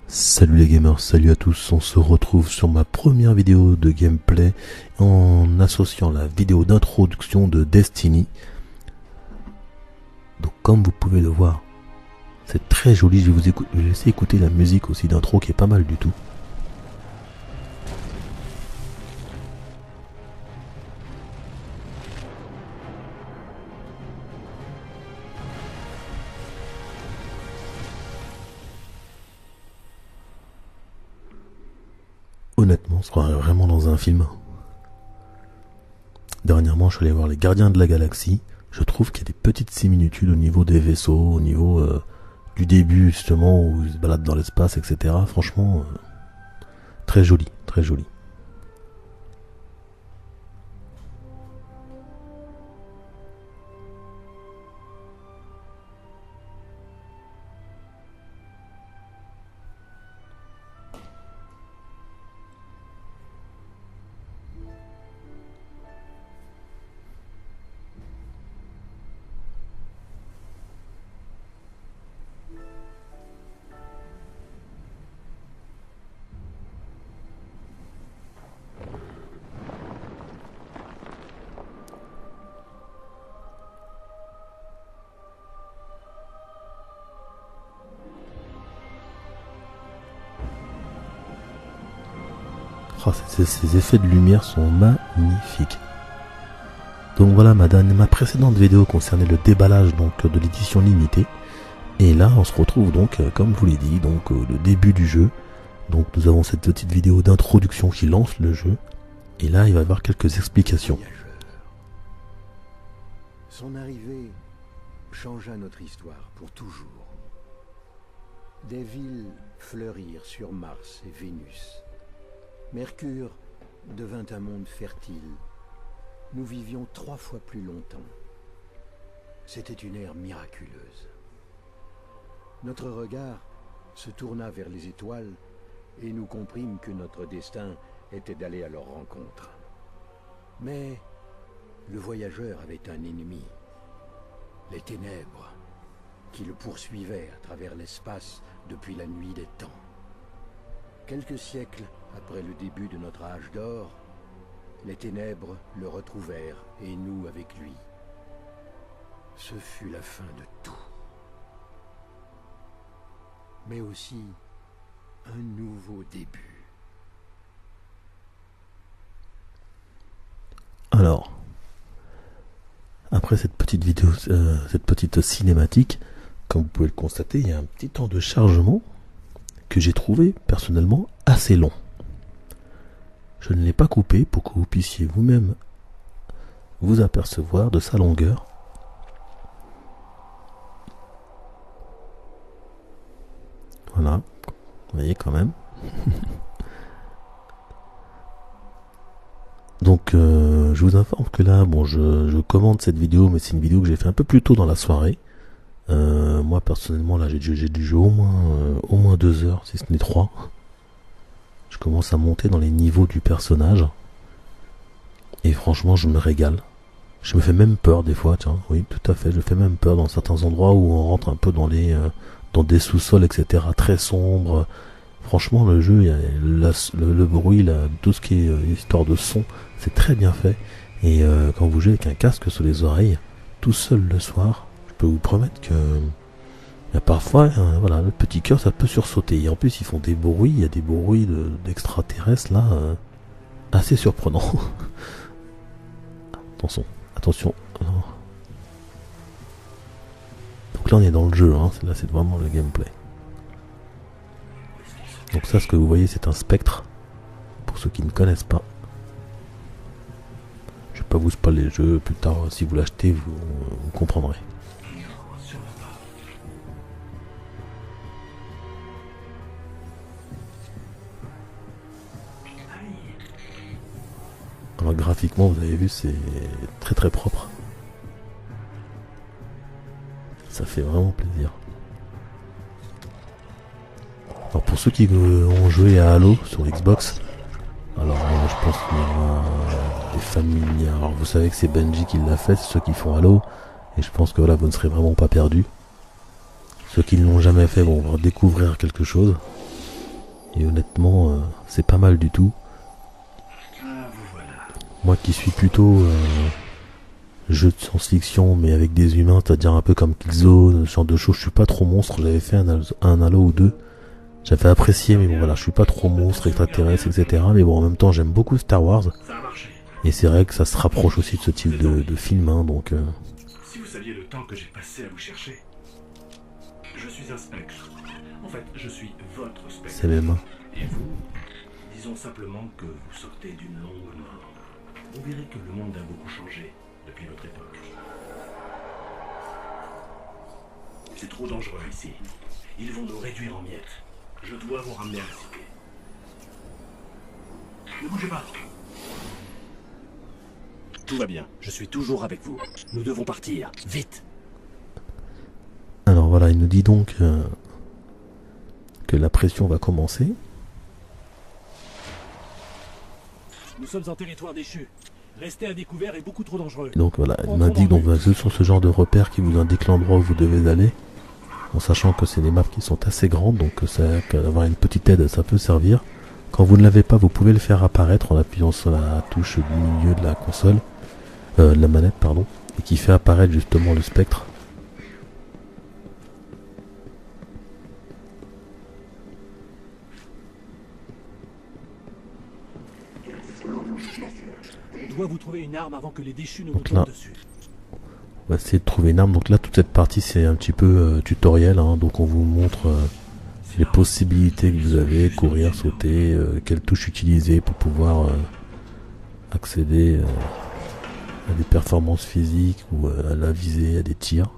Salut les gamers, salut à tous, on se retrouve sur ma première vidéo de gameplay en associant la vidéo d'introduction de Destiny. Donc comme vous pouvez le voir, c'est très joli, je vais vous laisser écouter la musique aussi d'intro qui est pas mal du tout. Honnêtement, on se croirait vraiment dans un film. Dernièrement, je suis allé voir les Gardiens de la Galaxie. Je trouve qu'il y a des petites similitudes au niveau des vaisseaux, au niveau du début justement où ils se baladent dans l'espace, etc. Franchement, très joli, très joli. Oh, ces effets de lumière sont magnifiques. Donc voilà, ma précédente vidéo concernait le déballage donc de l'édition limitée. Et là, on se retrouve donc, comme je vous l'ai dit, donc le début du jeu. Donc nous avons cette petite vidéo d'introduction qui lance le jeu. Et là, il va y avoir quelques explications. Son arrivée changea notre histoire pour toujours. Des villes fleurirent sur Mars et Vénus. Mercure devint un monde fertile. Nous vivions 3 fois plus longtemps. C'était une ère miraculeuse. Notre regard se tourna vers les étoiles et nous comprîmes que notre destin était d'aller à leur rencontre. Mais le voyageur avait un ennemi, les ténèbres, qui le poursuivaient à travers l'espace depuis la nuit des temps. Quelques siècles après le début de notre âge d'or, les ténèbres le retrouvèrent et nous avec lui. Ce fut la fin de tout. Mais aussi un nouveau début. Alors, après cette petite vidéo, cette petite cinématique, comme vous pouvez le constater, il y a un petit temps de chargement que j'ai trouvé personnellement assez long. Je ne l'ai pas coupé pour que vous puissiez vous-même vous apercevoir de sa longueur. Voilà, vous voyez quand même. Donc je vous informe que là, bon, je commande cette vidéo, mais c'est une vidéo que j'ai fait un peu plus tôt dans la soirée. Moi personnellement, là, j'ai dû jouer au moins 2 heures, si ce n'est 3. Je commence à monter dans les niveaux du personnage. Et franchement, je me régale. Je me fais même peur des fois, tiens. Oui, tout à fait, je fais même peur dans certains endroits où on rentre un peu dans des sous-sols, etc. très sombres. Franchement, le jeu, il y a le bruit, tout ce qui est histoire de son, c'est très bien fait. Et quand vous jouez avec un casque sur les oreilles, tout seul le soir, je peux vous promettre que il y a parfois, voilà, le petit cœur, ça peut sursauter. Et en plus, ils font des bruits, il y a des bruits d'extraterrestres là, assez surprenants. Attention. Donc là, on est dans le jeu, hein. Là, c'est vraiment le gameplay. Donc ça, ce que vous voyez, c'est un spectre. Pour ceux qui ne connaissent pas. Je vais pas vous spoiler le jeu. Plus tard, si vous l'achetez, vous comprendrez. Alors graphiquement, vous avez vu, c'est très très propre. Ça fait vraiment plaisir. Alors pour ceux qui ont joué à Halo sur Xbox, alors je pense qu'il y aura des familles. Alors vous savez que c'est Bungie qui l'a fait, c'est ceux qui font Halo, et je pense que voilà, vous ne serez vraiment pas perdus. Ceux qui ne l'ont jamais fait vont découvrir quelque chose. Et honnêtement, c'est pas mal du tout. Moi qui suis plutôt jeu de science-fiction, mais avec des humains, c'est-à-dire un peu comme Killzone, ce genre de choses, je suis pas trop monstre. J'avais fait un Halo ou deux. J'avais apprécié, mais bon voilà, je suis pas trop monstre, extraterrestre, etc. Mais bon, en même temps, j'aime beaucoup Star Wars. Et c'est vrai que ça se rapproche aussi de ce type de film, hein, donc... Si vous saviez le temps que j'ai passé à vous chercher. Je suis un spectre. En fait, je suis votre spectre. C'est mes mains. Et vous, disons simplement que vous sortez d'une longue mort. Vous verrez que le monde a beaucoup changé depuis votre époque. C'est trop dangereux ici. Ils vont nous réduire en miettes. Je dois vous ramener à la cité. Ne bougez pas. Tout va bien. Je suis toujours avec vous. Nous devons partir. Vite. Alors voilà, il nous dit donc que la pression va commencer. Nous sommes en territoire déchu. Rester à découvert est beaucoup trop dangereux. Et donc voilà, il m'indique donc ce sont ce genre de repères qui vous indiquent l'endroit où vous devez aller. En sachant que c'est des maps qui sont assez grandes, donc avoir une petite aide, ça peut servir. Quand vous ne l'avez pas, vous pouvez le faire apparaître en appuyant sur la touche du milieu de la console, de la manette, pardon, et qui fait apparaître justement le spectre. On doit vous trouver une arme avant que les déchus ne nous tombent dessus. On va essayer de trouver une arme. Donc là, toute cette partie, c'est un petit peu tutoriel, hein, donc on vous montre les possibilités que vous avez, courir, sauter, quelles touches utiliser pour pouvoir accéder à des performances physiques ou à la visée, à des tirs.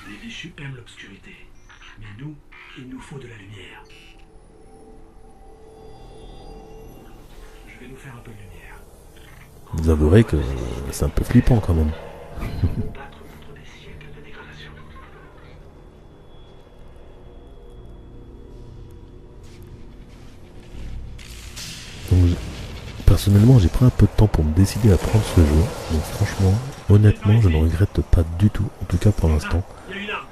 Les déchus aiment l'obscurité, mais nous, il nous faut de la lumière. Je vais nous faire un peu de lumière. Vous avouerez que c'est un peu flippant quand même. Donc, personnellement, j'ai pris un peu de temps pour me décider à prendre ce jeu. Donc franchement, honnêtement, je ne regrette pas du tout. En tout cas pour l'instant.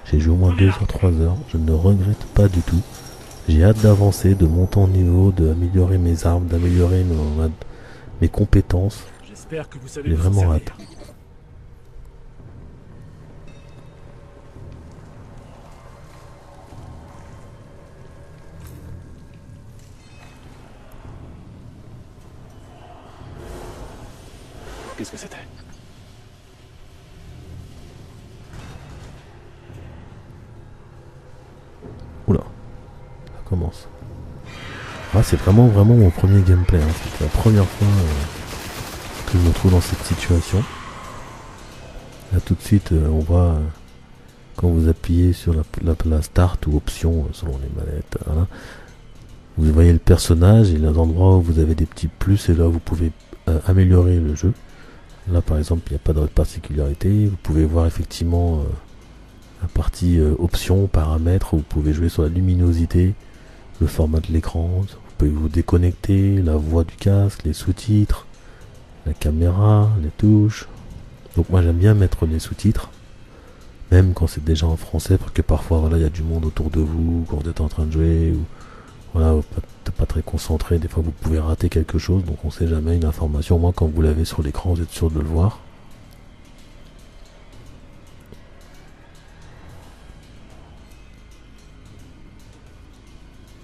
J'ai joué au moins 2 heures, 3 heures. Je ne regrette pas du tout. J'ai hâte d'avancer, de monter en niveau, d'améliorer mes armes, d'améliorer mes compétences. J'espère que vous savez. J'ai vraiment hâte. Qu'est-ce que c'était? Oula, ça commence. Ah, c'est vraiment mon premier gameplay. Hein. C'est la première fois que je me trouve dans cette situation. Là tout de suite, on voit quand vous appuyez sur la start ou option selon les manettes. Voilà. Vous voyez le personnage et les endroits où vous avez des petits plus et là vous pouvez améliorer le jeu. Là par exemple il n'y a pas de particularité. Vous pouvez voir effectivement la partie options, paramètres où vous pouvez jouer sur la luminosité, le format de l'écran. Vous pouvez vous déconnecter, la voix du casque, les sous-titres, la caméra, les touches. Donc moi j'aime bien mettre les sous-titres, même quand c'est déjà en français, parce que parfois voilà il y a du monde autour de vous quand vous êtes en train de jouer, ou voilà vous n'êtes pas très concentré, des fois vous pouvez rater quelque chose, donc on sait jamais, une information, moi quand vous l'avez sur l'écran vous êtes sûr de le voir.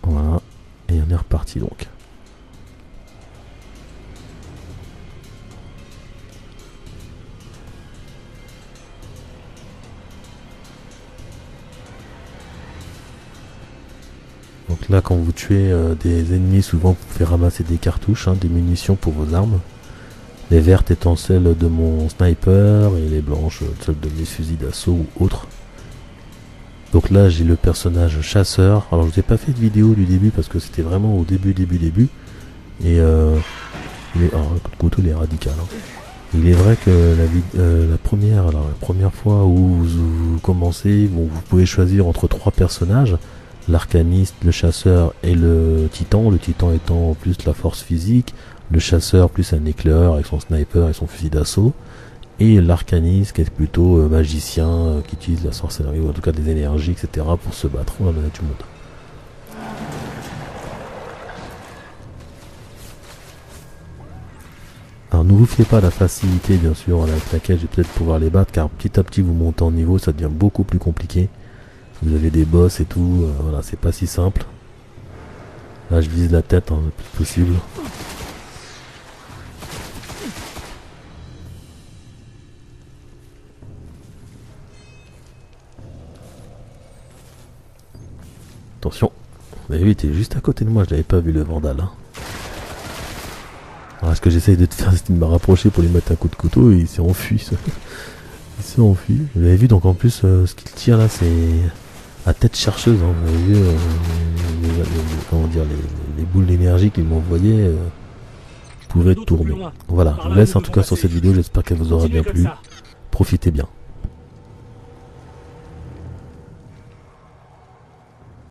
Voilà, et on est reparti donc. Donc là quand vous tuez des ennemis, souvent vous pouvez ramasser des cartouches, hein, des munitions pour vos armes. Les vertes étant celles de mon sniper et les blanches celles de mes fusils d'assaut ou autres. Donc là j'ai le personnage chasseur. Alors je vous ai pas fait de vidéo du début parce que c'était vraiment au début. Et alors, le coup de couteau il est radical. Hein. Il est vrai que la première fois où vous commencez, bon, vous pouvez choisir entre 3 personnages. L'arcaniste, le chasseur et le titan étant plus la force physique, le chasseur plus un éclaireur avec son sniper et son fusil d'assaut, et l'arcaniste qui est plutôt magicien, qui utilise la sorcellerie, ou en tout cas des énergies, etc. pour se battre pour la manette du monde. Alors ne vous fiez pas à la facilité bien sûr avec laquelle je vais peut-être pouvoir les battre, car petit à petit vous montez en niveau, ça devient beaucoup plus compliqué. Vous avez des boss et tout, voilà, c'est pas si simple. Là je vise la tête le plus possible. Attention, vous avez vu, il était juste à côté de moi, je l'avais pas vu le vandale. Alors ce que j'essaye de te faire, c'est de me rapprocher pour lui mettre un coup de couteau et il s'est enfui. Il s'est enfui. Vous avez vu, donc en plus ce qu'il tire là c'est à tête chercheuse. Hein. Vous avez vu comment dire, les boules d'énergie qu'il m'envoyait pouvaient tourner. Voilà, je vous laisse en tout cas sur cette vidéo, j'espère qu'elle vous aura bien plu. Profitez bien.